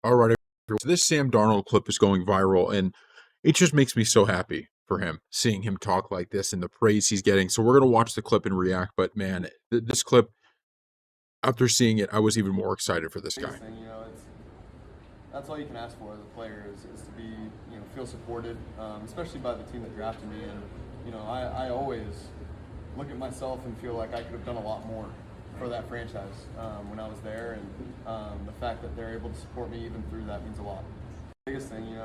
All right, everyone. So this Sam Darnold clip is going viral, and it just makes me so happy for him seeing him talk like this and the praise he's getting. So we're gonna watch the clip and react. But man, this clip, after seeing it, I was even more excited for this Biggest guy. thing, that's all you can ask for as a player is to be, feel supported, especially by the team that drafted me. And, I always look at myself and feel like I could have done a lot more for that franchise when I was there. And the fact that they're able to support me even through that means a lot. Biggest thing.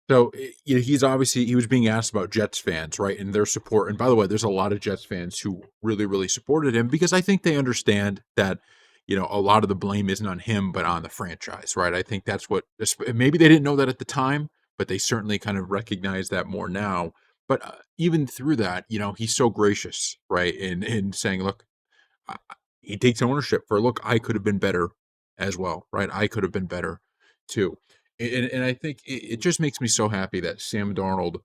So he's obviously he was being asked about Jets fans, right, and their support. And by the way, there's a lot of Jets fans who really, really supported him because I think they understand that a lot of the blame isn't on him but on the franchise, right? I think that's what maybe they didn't know that at the time, but they certainly kind of recognize that more now. But even through that, he's so gracious, right, in saying, look, he takes ownership for look, I could have been better as well, right? I could have been better too. And I think it just makes me so happy that Sam Darnold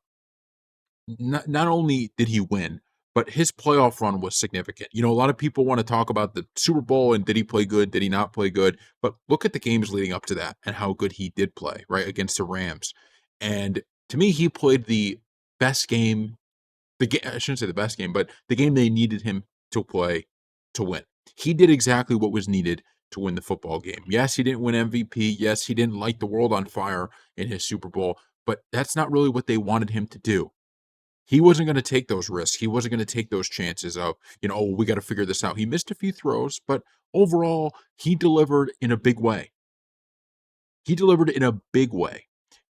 not only did he win, but his playoff run was significant. A lot of people want to talk about the Super Bowl and did he play good? Did he not play good? But look at the games leading up to that and how good he did play, right? Against the Rams. And to me, he played the best game I shouldn't say the best game, but the game they needed him to play to win. He did exactly what was needed to win the football game. Yes, he didn't win MVP. Yes, he didn't light the world on fire in his Super Bowl, but that's not really what they wanted him to do. He wasn't going to take those risks. He wasn't going to take those chances of, oh, we got to figure this out. He missed a few throws, but overall, he delivered in a big way. He delivered in a big way.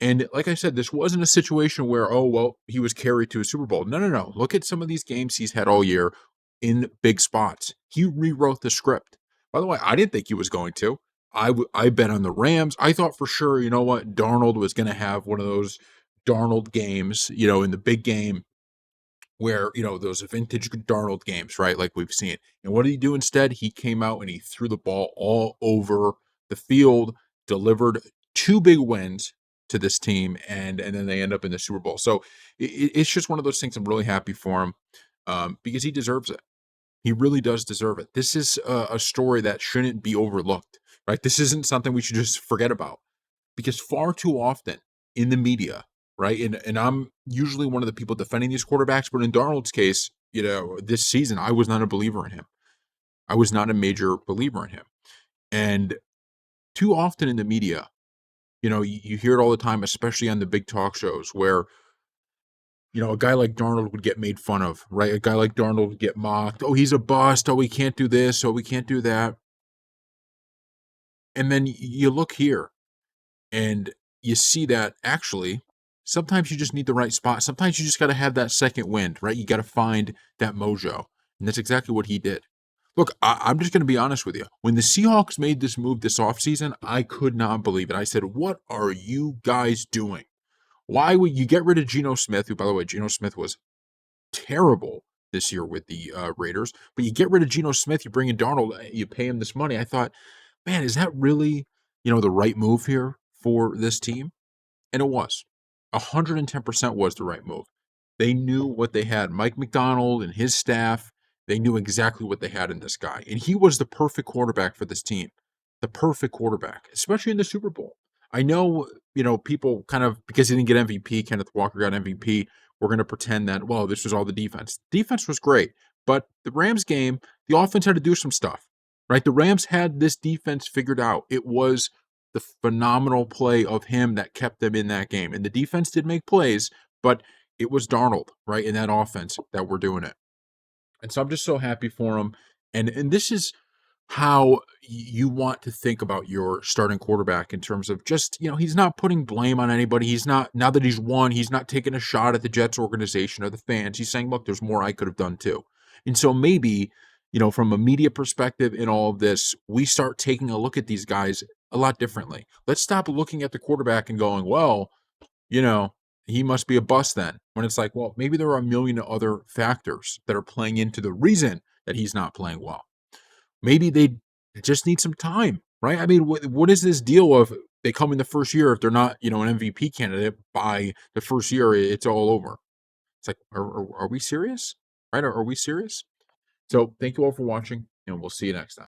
And like I said, this wasn't a situation where, oh, well, he was carried to a Super Bowl. No, no, no. Look at some of these games he's had all year in big spots. He rewrote the script. By the way, I didn't think he was going to. I bet on the Rams. I thought for sure, you know what, Darnold was going to have one of those Darnold games, in the big game where those vintage Darnold games, right? Like we've seen. And what did he do instead? He came out and he threw the ball all over the field, delivered two big wins to this team, and then they end up in the Super Bowl. So it's just one of those things. I'm really happy for him because he deserves it. He really does deserve it. This is a story that shouldn't be overlooked, right? This isn't something we should just forget about because far too often in the media, right? And I'm usually one of the people defending these quarterbacks, but in Darnold's case, this season I was not a believer in him. I was not a major believer in him. And too often in the media, you hear it all the time, especially on the big talk shows where a guy like Darnold would get made fun of, right? A guy like Darnold would get mocked. Oh, he's a bust. Oh, we can't do this. Oh, we can't do that. And then you look here and you see that actually sometimes you just need the right spot. Sometimes you just got to have that second wind, right? You got to find that mojo. And that's exactly what he did. Look, I'm just going to be honest with you. When the Seahawks made this move this offseason, I could not believe it. I said, what are you guys doing? Why would you get rid of Geno Smith, who, by the way, Geno Smith was terrible this year with the Raiders, but you get rid of Geno Smith, you bring in Darnold, you pay him this money. I thought, man, is that really, the right move here for this team? And it was. 110% was the right move. They knew what they had. Mike McDonald and his staff, they knew exactly what they had in this guy. And he was the perfect quarterback for this team. The perfect quarterback, especially in the Super Bowl. I know, people kind of, because he didn't get MVP, Kenneth Walker got MVP, we're going to pretend that, well, this was all the defense. Defense was great. But the Rams game, the offense had to do some stuff, right? The Rams had this defense figured out. It was the phenomenal play of him that kept them in that game. And the defense did make plays, but it was Darnold, right, in that offense that were doing it. And so I'm just so happy for him. And this is how you want to think about your starting quarterback in terms of just, he's not putting blame on anybody. He's not, now that he's won, he's not taking a shot at the Jets organization or the fans. He's saying, look, there's more I could have done too. And so maybe, from a media perspective in all of this, we start taking a look at these guys a lot differently. Let's stop looking at the quarterback and going, well, you know, he must be a bust then. When it's like, well, maybe there are a million other factors that are playing into the reason that he's not playing well. Maybe they just need some time, right? I mean, what is this deal of they come in the first year if they're not, an MVP candidate by the first year, it's all over. It's like, are we serious? Right? Are we serious? So thank you all for watching, and we'll see you next time.